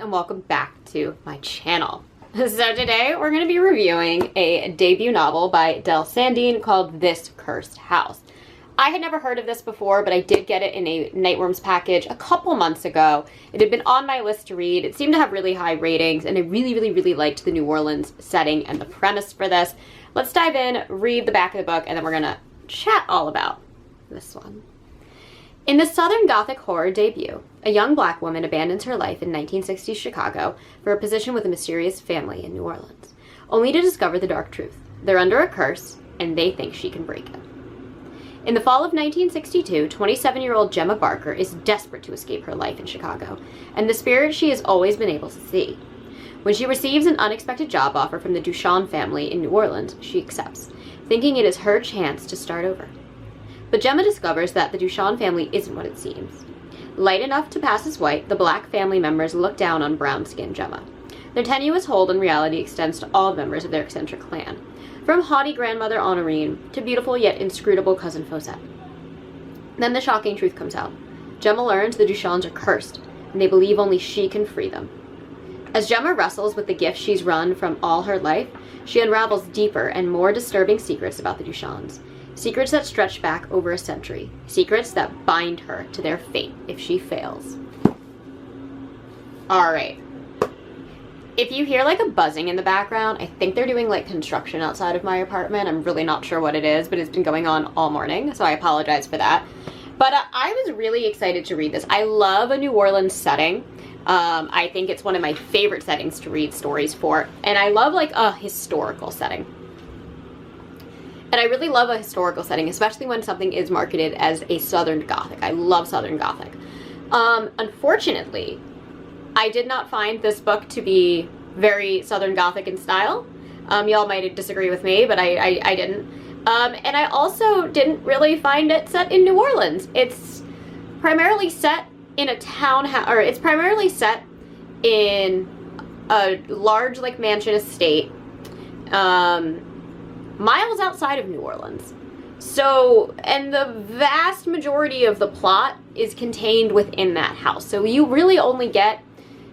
and welcome back to my channel. So today we're going to be reviewing a debut novel by Sandeen called This Cursed House. I had never heard of this before, but I did get it in a Nightworms package a couple months ago. It had been on my list to read. It seemed to have really high ratings, and I really liked the New Orleans setting and the premise for this. Let's dive in, read the back of the book, and then we're going to chat all about this one. In the Southern Gothic horror debut, a young black woman abandons her life in 1960s Chicago for a position with a mysterious family in New Orleans, only to discover the dark truth. They're under a curse, and they think she can break it. In the fall of 1962, 27-year-old Gemma Barker is desperate to escape her life in Chicago, and the spirit she has always been able to see. When she receives an unexpected job offer from the Duchamp family in New Orleans, she accepts, thinking it is her chance to start over. But Gemma discovers that the Duchamp family isn't what it seems. Light enough to pass as white, the black family members look down on brown-skinned Gemma. Their tenuous hold on reality extends to all members of their eccentric clan, from haughty grandmother Honorine to beautiful yet inscrutable cousin Fosette. Then the shocking truth comes out. Gemma learns the Duchamps are cursed, and they believe only she can free them. As Gemma wrestles with the gift she's run from all her life, she unravels deeper and more disturbing secrets about the Duchamps. Secrets that stretch back over a century. Secrets that bind her to their fate if she fails. Alright. If you hear like a buzzing in the background, I think they're doing like construction outside of my apartment. I'm really not sure what it is, but it's been going on all morning, so I apologize for that. But I was really excited to read this. I love a New Orleans setting. I think it's one of my favorite settings to read stories for. And I love like a historical setting. And I really love a historical setting, especially when something is marketed as a Southern Gothic. I love Southern Gothic. Unfortunately, I did not find this book to be very Southern Gothic in style. Y'all might disagree with me, but I didn't. And I also didn't really find it set in New Orleans. It's primarily set in a townhouse, or it's primarily set in a large like mansion estate. Miles outside of New Orleans. So, and the vast majority of the plot is contained within that house. So you really only get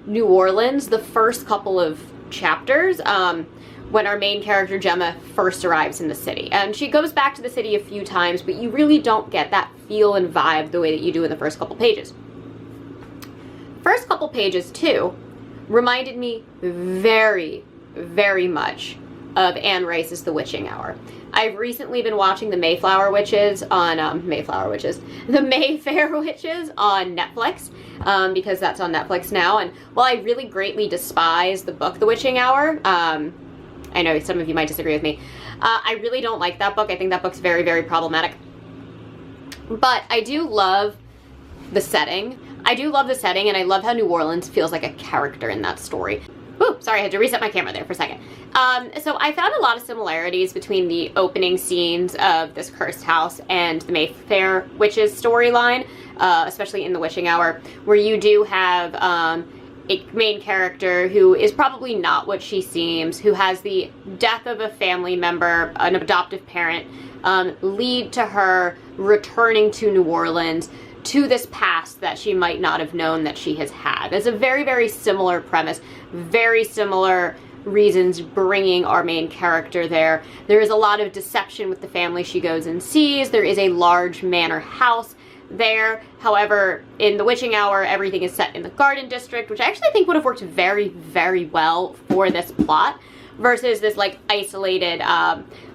New Orleans the first couple of chapters when our main character Gemma first arrives in the city. And she goes back to the city a few times, but you really don't get that feel and vibe the way that you do in the first couple pages. First couple pages, too, reminded me very much of Anne Rice's The Witching Hour. I've recently been watching the Mayfair Witches on Netflix, because that's on Netflix now. And while I really greatly despise the book The Witching Hour, I know some of you might disagree with me, I really don't like that book. I think that book's very problematic. But I do love the setting. And I love how New Orleans feels like a character in that story. Ooh, sorry, I had to reset my camera there for a second. So I found a lot of similarities between the opening scenes of This Cursed House and the Mayfair Witches storyline, especially in The Witching Hour, where you do have a main character who is probably not what she seems, who has the death of a family member, an adoptive parent, lead to her returning to New Orleans, to this past that she might not have known that she has had. It's a very similar premise, very similar reasons bringing our main character there. There is a lot of deception with the family she goes and sees. There is a large manor house there. However, in The Witching Hour, everything is set in the Garden District, which I actually think would have worked very well for this plot, versus this like isolated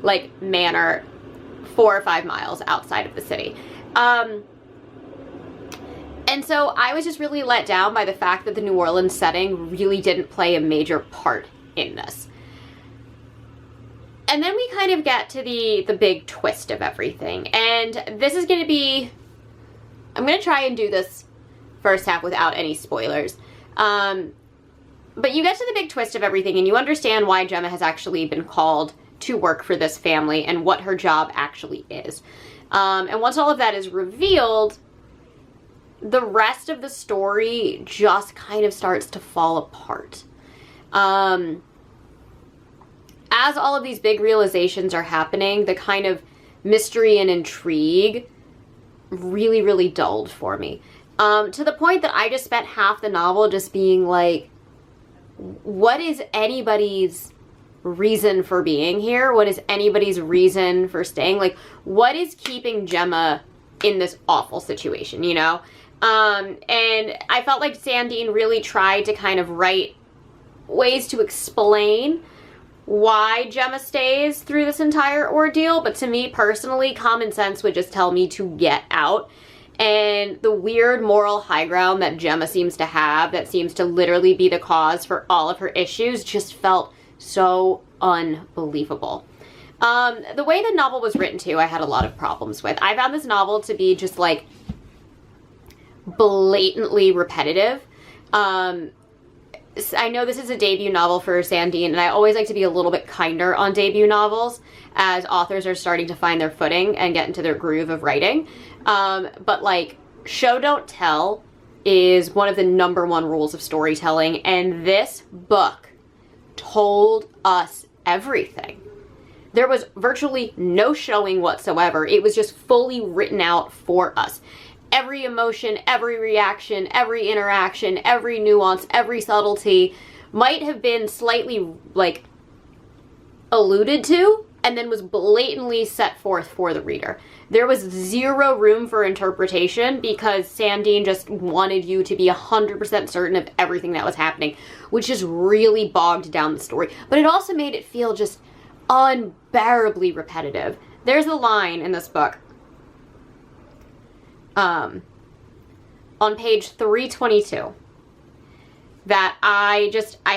like manor 4 or 5 miles outside of the city. And so I was just really let down by the fact that the New Orleans setting really didn't play a major part in this. And then we kind of get to the big twist of everything. And this is going to be, I'm going to try and do this first half without any spoilers. But you get to the big twist of everything and you understand why Gemma has actually been called to work for this family and what her job actually is. And once all of that is revealed, the rest of the story just kind of starts to fall apart. As all of these big realizations are happening, the kind of mystery and intrigue really dulled for me. To the point that I just spent half the novel just being like, what is anybody's reason for being here? What is anybody's reason for staying? Like, what is keeping Gemma in this awful situation, you know? And I felt like Sandeen really tried to kind of write ways to explain why Gemma stays through this entire ordeal, but to me personally, common sense would just tell me to get out. And the weird moral high ground that Gemma seems to have, that seems to literally be the cause for all of her issues, just felt so unbelievable. The way the novel was written too, I had a lot of problems with. I found this novel to be just like blatantly repetitive. I know this is a debut novel for Sandeen, and I always like to be a little bit kinder on debut novels as authors are starting to find their footing and get into their groove of writing. But like, show don't tell is one of the #1 rules of storytelling, and this book told us everything. There was virtually no showing whatsoever. It was just fully written out for us. Every emotion, every reaction, every interaction, every nuance, every subtlety might have been slightly, like, alluded to and then was blatantly set forth for the reader. There was zero room for interpretation because Sandeen just wanted you to be 100% certain of everything that was happening, which just really bogged down the story. But it also made it feel just unbearably repetitive. There's a line in this book on page 322 that I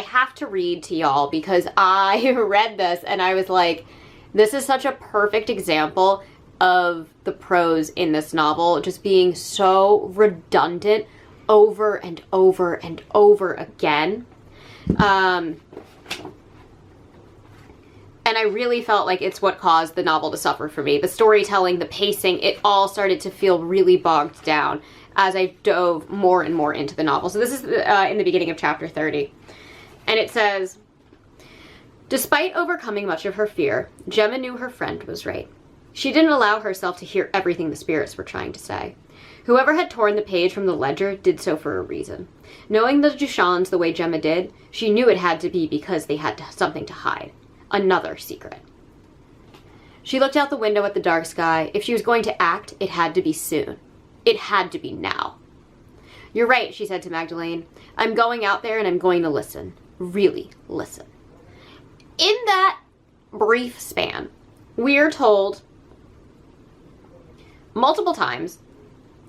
have to read to y'all because I read this and I was like, this is such a perfect example of the prose in this novel just being so redundant over and over and over again. And I really felt like it's what caused the novel to suffer for me. The storytelling, the pacing, it all started to feel really bogged down as I dove more and more into the novel. So this is in the beginning of chapter 30. And it says, despite overcoming much of her fear, Gemma knew her friend was right. She didn't allow herself to hear everything the spirits were trying to say. Whoever had torn the page from the ledger did so for a reason. Knowing the Duchands the way Gemma did, she knew it had to be because they had something to hide. Another secret. She looked out the window at the dark sky. If she was going to act, it had to be soon. It had to be now. You're right, she said to Magdalene. I'm going out there and I'm going to listen. Really listen. In that brief span, we are told multiple times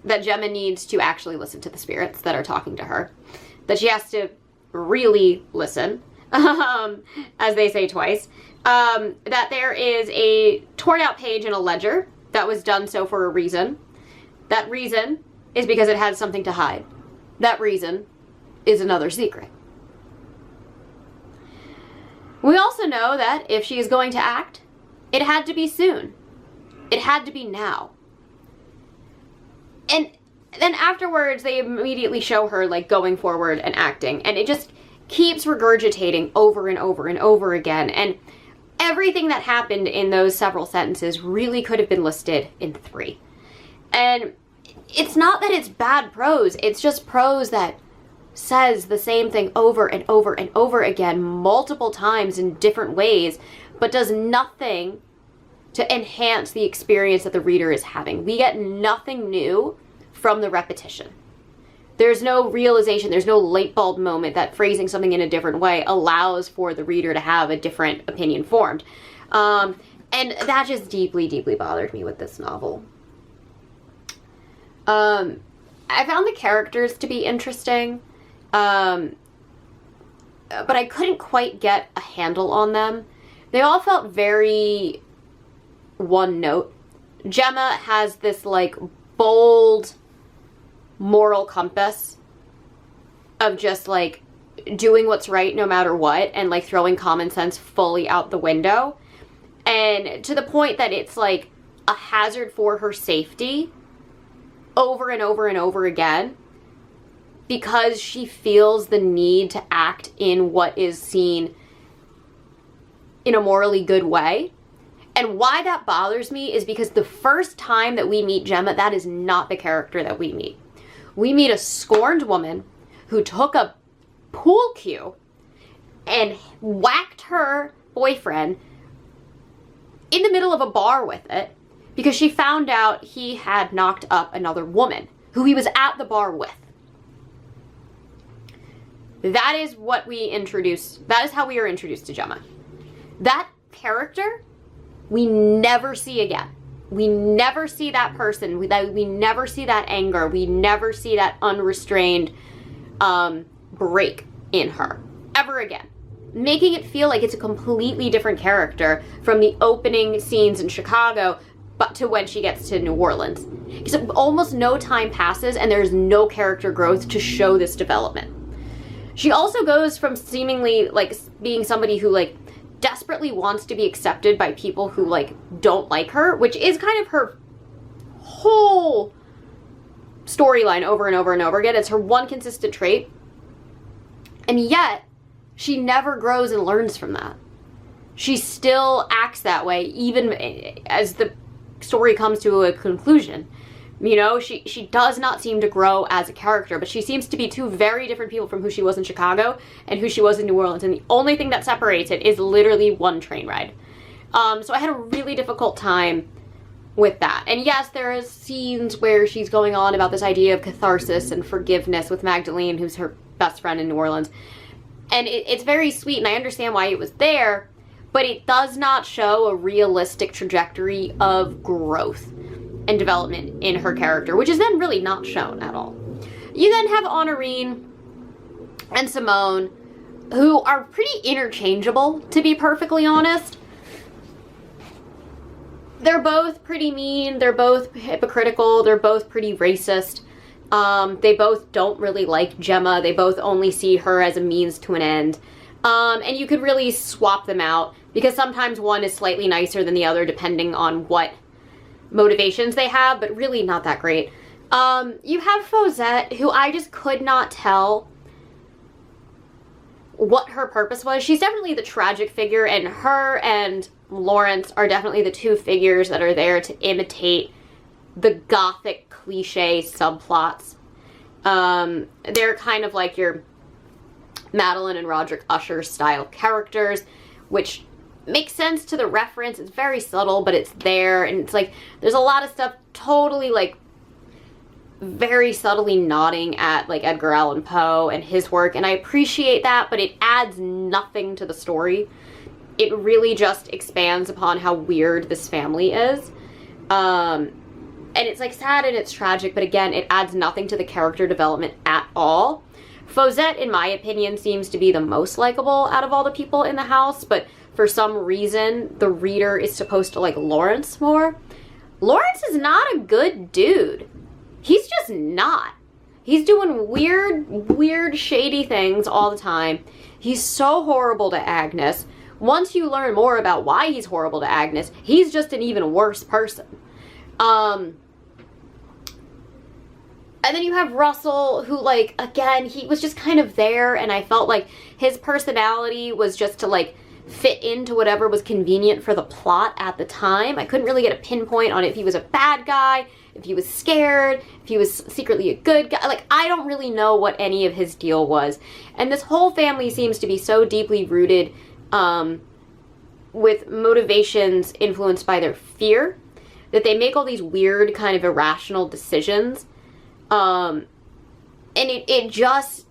that Gemma needs to actually listen to the spirits that are talking to her. That she has to really listen. As they say twice, that there is a torn out page in a ledger that was done so for a reason. That reason is because it had something to hide. That reason is another secret. We also know that if she is going to act, it had to be soon. It had to be now. And then afterwards, they immediately show her like going forward and acting, and it just keeps regurgitating over and over and over again. And everything that happened in those several sentences really could have been listed in 3. And it's not that it's bad prose, it's just prose that says the same thing over and over and over again multiple times in different ways, but does nothing to enhance the experience that the reader is having. We get nothing new from the repetition. There's no realization, there's no light bulb moment that phrasing something in a different way allows for the reader to have a different opinion formed. And that just deeply, deeply bothered me with this novel. I found the characters to be interesting, but I couldn't quite get a handle on them. They all felt very one note. Gemma has this like bold moral compass of just like doing what's right no matter what, and like throwing common sense fully out the window, and to the point that it's like a hazard for her safety over and over and over again because she feels the need to act in what is seen in a morally good way. And why that bothers me is because the first time that we meet Gemma, that is not the character that we meet. We meet a scorned woman who took a pool cue and whacked her boyfriend in the middle of a bar with it because she found out he had knocked up another woman who he was at the bar with. That is what we introduced. That is how we are introduced to Gemma. That character, we never see again. We never see that person. We never see that anger. We never see that unrestrained break in her ever again, making it feel like it's a completely different character from the opening scenes in Chicago but to when she gets to New Orleans. Because almost no time passes and there's no character growth to show this development. She also goes from seemingly like being somebody who like desperately wants to be accepted by people who like don't like her, which is kind of her whole storyline over and over and over again. It's her one consistent trait. And yet, she never grows and learns from that. She still acts that way, even as the story comes to a conclusion. You know, she does not seem to grow as a character, but she seems to be two very different people from who she was in Chicago and who she was in New Orleans. And the only thing that separates it is literally one train ride. So I had a really difficult time with that. And yes, there is scenes where she's going on about this idea of catharsis and forgiveness with Magdalene, who's her best friend in New Orleans. And it's very sweet, and I understand why it was there, but it does not show a realistic trajectory of growth and development in her character, which is then really not shown at all. You then have Honorine and Simone, who are pretty interchangeable, to be perfectly honest. They're both pretty mean, they're both hypocritical, they're both pretty racist. They both don't really like Gemma, they both only see her as a means to an end. And you could really swap them out, because sometimes one is slightly nicer than the other depending on what motivations they have, but really not that great. You have Fosette, who I just could not tell what her purpose was. She's definitely the tragic figure, and her and Lawrence are definitely the two figures that are there to imitate the gothic cliche subplots. They're kind of like your Madeline and Roderick Usher style characters, which makes sense to the reference. It's very subtle, but it's there, and it's like there's a lot of stuff totally like very subtly nodding at like Edgar Allan Poe and his work, and I appreciate that, but it adds nothing to the story. It really just expands upon how weird this family is. And it's like sad and it's tragic, but again, it adds nothing to the character development at all. Fosette, in my opinion, seems to be the most likable out of all the people in the house, but for some reason, the reader is supposed to like Lawrence more. Lawrence is not a good dude. He's just not. He's doing weird, shady things all the time. He's so horrible to Agnes. Once you learn more about why he's horrible to Agnes, he's just an even worse person. And then you have Russell, who, like, again, he was just kind of there, and I felt like his personality was just to, like, fit into whatever was convenient for the plot at the time. I couldn't really get a pinpoint on if he was a bad guy, if he was scared, if he was secretly a good guy. Like, I don't really know what any of his deal was. And this whole family seems to be so deeply rooted with motivations influenced by their fear that they make all these weird kind of irrational decisions. And it just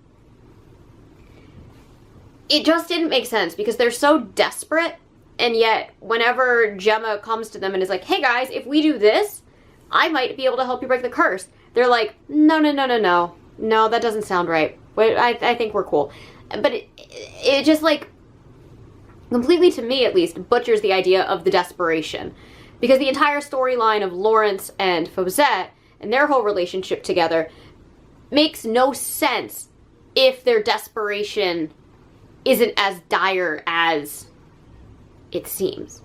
didn't make sense because they're so desperate, and yet whenever Gemma comes to them and is like, hey guys, if we do this, I might be able to help you break the curse, they're like, no, that doesn't sound right. Wait, I think we're cool. But it just, like, completely, to me at least, butchers the idea of the desperation, because the entire storyline of Lawrence and Fosette and their whole relationship together makes no sense if their desperation isn't as dire as it seems.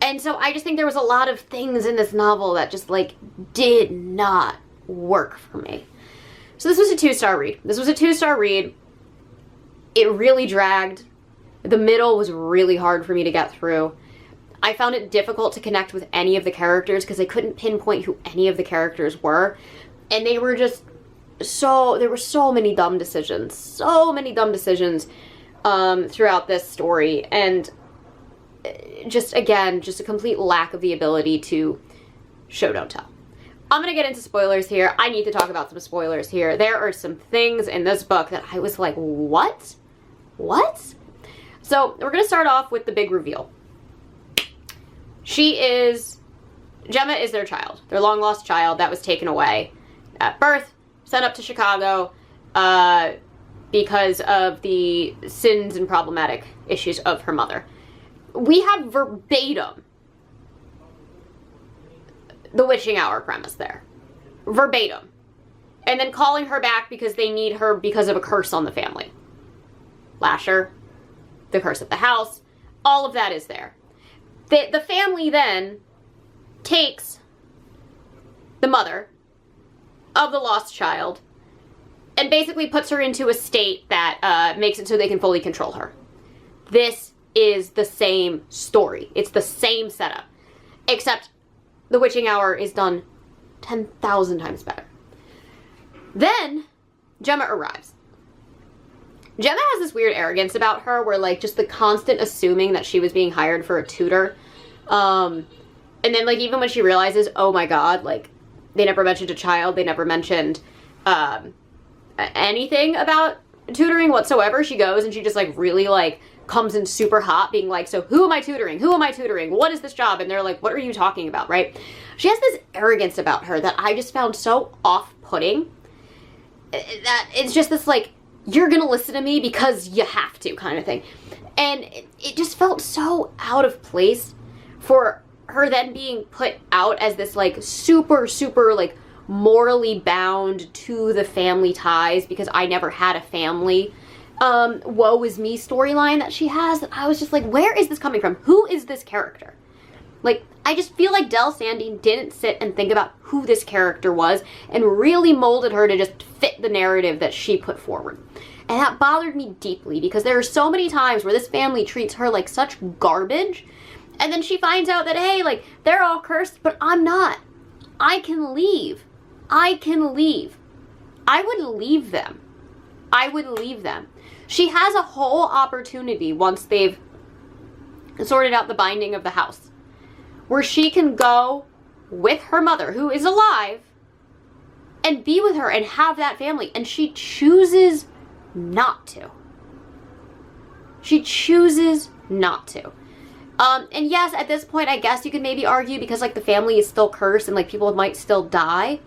And so I just think there was a lot of things in this novel that just, like, did not work for me. So this was a 2-star read. It really dragged. The middle was really hard for me to get through. I found it difficult to connect with any of the characters because I couldn't pinpoint who any of the characters were. And they were just there were so many dumb decisions. throughout this story, and just, again, just a complete lack of the ability to show, don't tell. I'm gonna get into spoilers here. I need to talk about some spoilers here. There are some things in this book that I was like, what? What? So we're gonna start off with the big reveal. Gemma is their child, their long lost child that was taken away at birth, sent up to Chicago because of the sins and problematic issues of her mother. We have verbatim the witching hour premise there. Verbatim. And then calling her back because they need her because of a curse on the family. Lasher, the curse at the house, all of that is there. The family then takes the mother of the lost child and basically puts her into a state that makes it so they can fully control her. This is the same story. It's the same setup. Except the witching hour is done 10,000 times better. Then Gemma arrives. Gemma has this weird arrogance about her where, like, just the constant assuming that she was being hired for a tutor. And then, like, even when she realizes, oh my god, like, they never mentioned a child, they never mentioned anything about tutoring whatsoever, she goes and she just, like, really, like, comes in super hot being like, so who am I tutoring? Who am I tutoring? What is this job? And they're like, what are you talking about, right? She has this arrogance about her that I just found so off-putting that it's just this, like, you're gonna listen to me because you have to kind of thing. And it just felt so out of place for her then being put out as this, like, super, super, like, morally bound to the family ties because I never had a family woe is me storyline that she has. I was just like, where is this coming from? Who is this character? Like, I just feel like Del Sandeen didn't sit and think about who this character was and really molded her to just fit the narrative that she put forward. And that bothered me deeply because there are so many times where this family treats her like such garbage, and then she finds out that, hey, like, they're all cursed, but I'm not. I can leave. I can leave. I would leave them. I would leave them. She has a whole opportunity once they've sorted out the binding of the house where she can go with her mother, who is alive, and be with her and have that family. And she chooses not to. She chooses not to. And yes, at this point, I guess you could maybe argue because, like, the family is still cursed and, like, people might still die.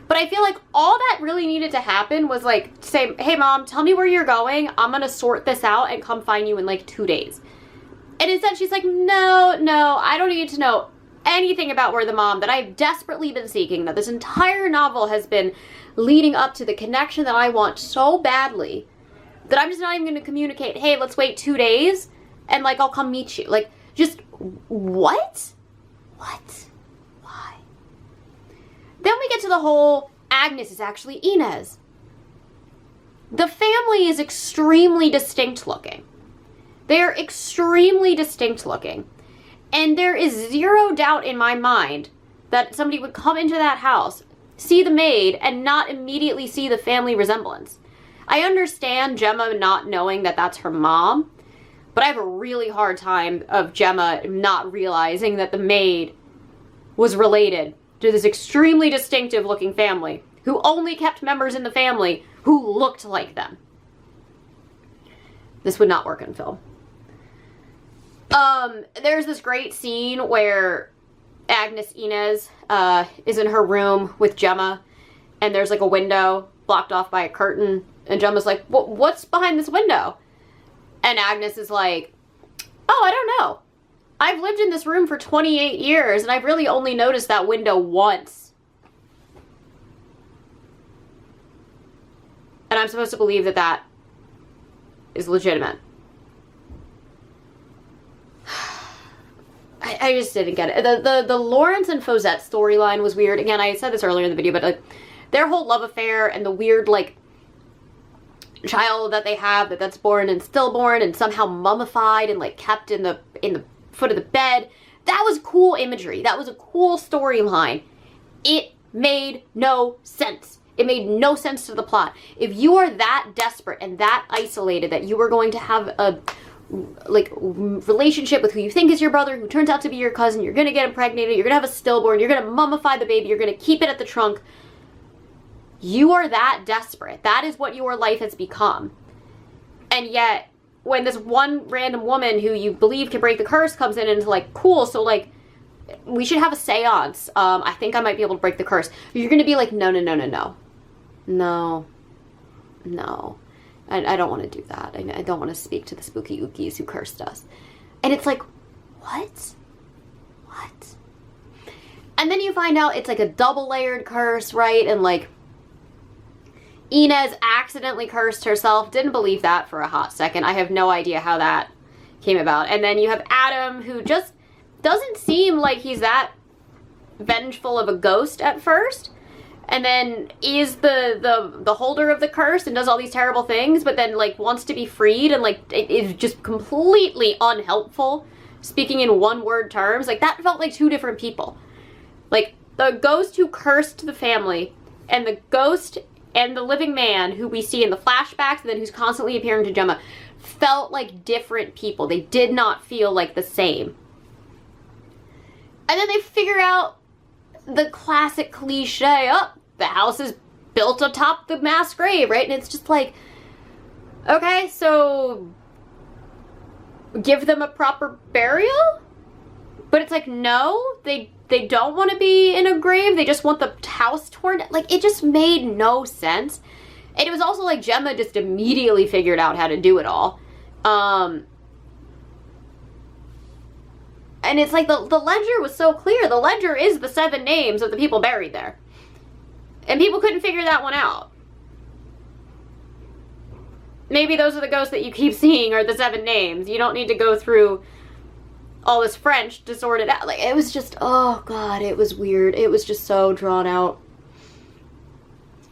But I feel like all that really needed to happen was, like, say, hey, Mom, tell me where you're going. I'm going to sort this out and come find you in, like, 2 days. And instead, she's like, no, I don't need to know anything about where the mom that I've desperately been seeking, that this entire novel has been leading up to the connection that I want so badly, that I'm just not even going to communicate, hey, let's wait 2 days, and, like, I'll come meet you. Like, just, what? What? Why? Then we get to the whole, Agnes is actually Inez. The family is extremely distinct looking. They're extremely distinct looking. And there is zero doubt in my mind that somebody would come into that house, see the maid, and not immediately see the family resemblance. I understand Gemma not knowing that that's her mom, but I have a really hard time of Gemma not realizing that the maid was related to this extremely distinctive looking family who only kept members in the family who looked like them. This would not work in film. There's this great scene where Agnes Inez is in her room with Gemma, and there's, like, a window blocked off by a curtain, and Gemma's like, what's behind this window? And Agnes is like, oh, I don't know. I've lived in this room for 28 years, and I've really only noticed that window once. And I'm supposed to believe that that is legitimate. I just didn't get it. The Lawrence and Fosette storyline was weird. Again, I said this earlier in the video, but, like, their whole love affair and the weird, like, child that they have that's born and stillborn and somehow mummified and, like, kept in the foot of the bed. That was cool imagery. That was a cool storyline. It made no sense. It made no sense to the plot. If you are that desperate and that isolated that you are going to have a relationship with who you think is your brother, who turns out to be your cousin, you're gonna get impregnated, you're gonna have a stillborn, you're gonna mummify the baby, you're gonna keep it at the trunk. You are that desperate. That is what your life has become. And yet, when this one random woman who you believe can break the curse comes in and is like, cool, so like, we should have a seance. I think I might be able to break the curse. You're gonna be like, no. I don't want to do that. I don't want to speak to the spooky ookies who cursed us. And it's like, what? And then you find out it's like a double-layered curse, right? And like, Inez accidentally cursed herself. Didn't believe that for a hot second. I have no idea how that came about. And then you have Adam, who just doesn't seem like he's that vengeful of a ghost at first. And then is the holder of the curse and does all these terrible things, but then like wants to be freed and like it is just completely unhelpful, speaking in one-word terms. Like that felt like two different people. Like the ghost who cursed the family and the ghost and the living man who we see in the flashbacks and then who's constantly appearing to Gemma felt like different people. They did not feel like the same. And then they figure out the classic cliche, the house is built atop the mass grave, right? And it's just like, okay, so give them a proper burial? But it's like, no, they don't want to be in a grave. They just want the house torn down. Like, it just made no sense. And it was also like Gemma just immediately figured out how to do it all. And it's like the ledger was so clear. The ledger is the 7 names of the people buried there. And people couldn't figure that one out. Maybe those are the ghosts that you keep seeing are the 7 names. You don't need to go through all this French to sort it out. Like, it was just, oh God, it was weird. It was just so drawn out.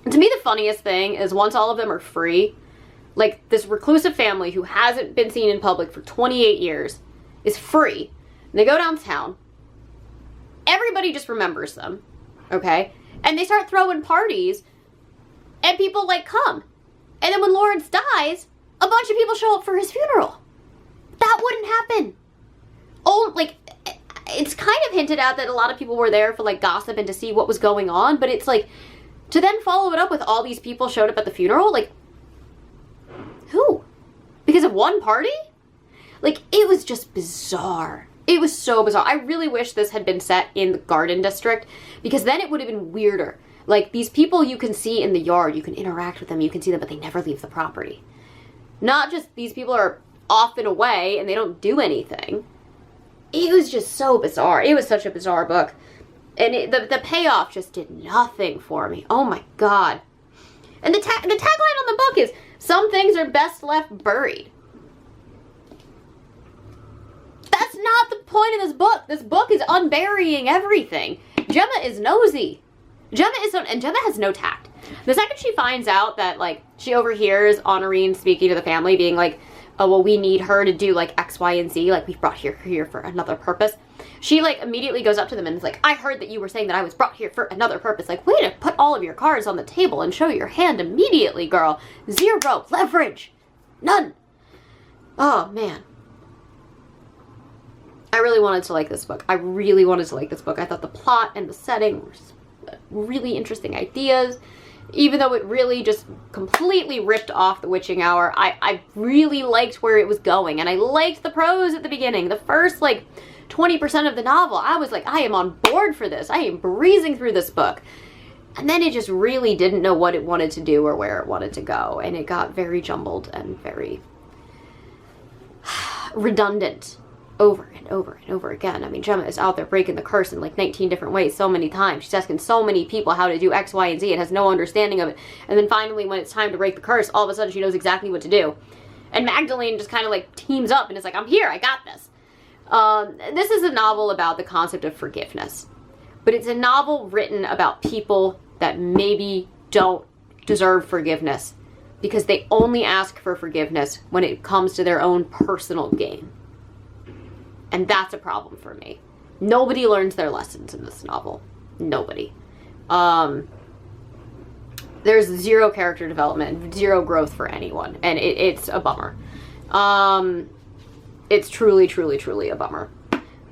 And to me, the funniest thing is once all of them are free, like this reclusive family who hasn't been seen in public for 28 years is free. They go downtown. Everybody just remembers them, okay? And they start throwing parties, and people, like, come. And then when Lawrence dies, a bunch of people show up for his funeral. That wouldn't happen. Oh, like, it's kind of hinted at that a lot of people were there for, like, gossip and to see what was going on, but it's like, to then follow it up with all these people showed up at the funeral, like, who? Because of one party? Like, it was just bizarre. It was so bizarre. I really wish this had been set in the Garden District, because then it would have been weirder. Like, these people you can see in the yard, you can interact with them, you can see them, but they never leave the property. Not just these people are off and away and they don't do anything. It was just so bizarre. It was such a bizarre book. And the payoff just did nothing for me. Oh my God. And the tagline on the book is, some things are best left buried. That's not the point of this book. This book is unburying everything. Gemma is nosy. And Gemma has no tact. The second she finds out that, like, she overhears Honorine speaking to the family, being like, oh, well, we need her to do, like, X, Y, and Z. Like, we've brought her here for another purpose. She, like, immediately goes up to them and is like, I heard that you were saying that I was brought here for another purpose. Like, way to put all of your cards on the table and show your hand immediately, girl. 0 leverage. None. Oh, man. I really wanted to like this book. I thought the plot and the setting were really interesting ideas. Even though it really just completely ripped off The Witching Hour, I really liked where it was going. And I liked the prose at the beginning. The first, like, 20% of the novel, I was like, I am on board for this. I am breezing through this book. And then it just really didn't know what it wanted to do or where it wanted to go. And it got very jumbled and very redundant. Over and over and over again. I mean, Gemma is out there breaking the curse in like 19 different ways so many times. She's asking so many people how to do X, Y, and Z and has no understanding of it. And then finally, when it's time to break the curse, all of a sudden she knows exactly what to do. And Magdalene just kind of like teams up and is like, I'm here, I got this. This is a novel about the concept of forgiveness. But it's a novel written about people that maybe don't deserve forgiveness because they only ask for forgiveness when it comes to their own personal gain. And that's a problem for me. Nobody learns their lessons in this novel. Nobody. there's zero character development, zero growth for anyone, and it's a bummer. It's truly, truly, truly a bummer.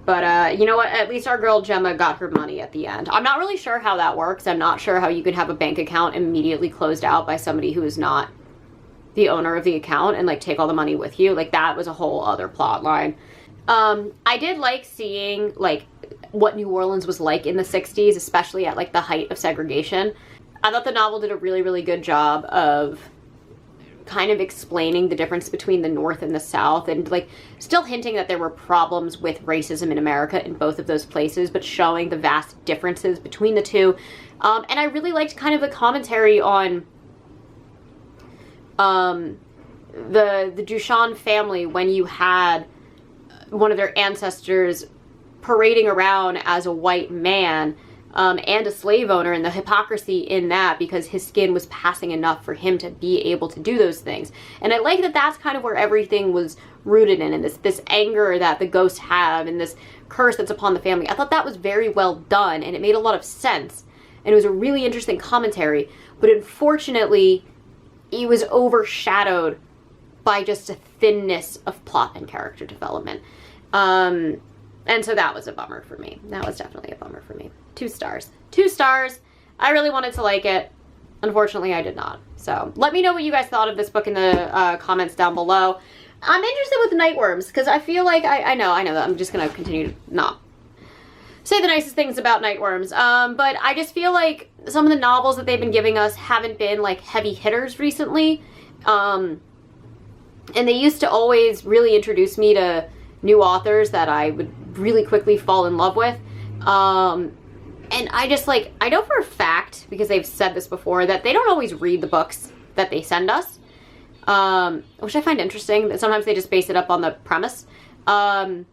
But you know what? At least our girl Gemma got her money at the end. I'm not really sure how that works. I'm not sure how you can have a bank account immediately closed out by somebody who is not the owner of the account and like take all the money with you. Like that was a whole other plot line. I did like seeing like what New Orleans was like in the 60s, especially at like the height of segregation. I thought the novel did a really, really good job of kind of explaining the difference between the North and the South, and like still hinting that there were problems with racism in America in both of those places, but showing the vast differences between the two. And I really liked kind of the commentary on the Duchamp family when you had one of their ancestors parading around as a white man and a slave owner, and the hypocrisy in that because his skin was passing enough for him to be able to do those things. And I like that that's kind of where everything was rooted in, and this anger that the ghosts have and this curse that's upon the family. I thought that was very well done, and it made a lot of sense, and it was a really interesting commentary, but unfortunately it was overshadowed by just a thinness of plot and character development. And so that was a bummer for me. That was definitely a bummer for me. 2 stars. 2 stars. I really wanted to like it. Unfortunately, I did not. So let me know what you guys thought of this book in the comments down below. I'm interested with Nightworms because I feel like I know that I'm just going to continue to not say the nicest things about Nightworms. But I just feel like some of the novels that they've been giving us haven't been like heavy hitters recently. And they used to always really introduce me to new authors that I would really quickly fall in love with. And I just like, I know for a fact, because they've said this before, that they don't always read the books that they send us, which I find interesting, that sometimes they just base it up on the premise. And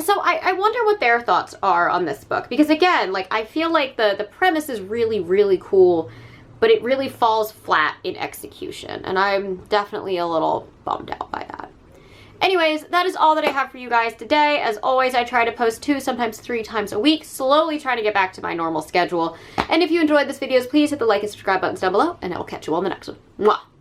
so I wonder what their thoughts are on this book, because again, like I feel like the premise is really, really cool, but it really falls flat in execution, and I'm definitely a little bummed out by that. Anyways, that is all that I have for you guys today. As always, I try to post 2, sometimes 3 times a week, slowly trying to get back to my normal schedule. And if you enjoyed this video, please hit the like and subscribe buttons down below, and I will catch you all in the next one. Mwah!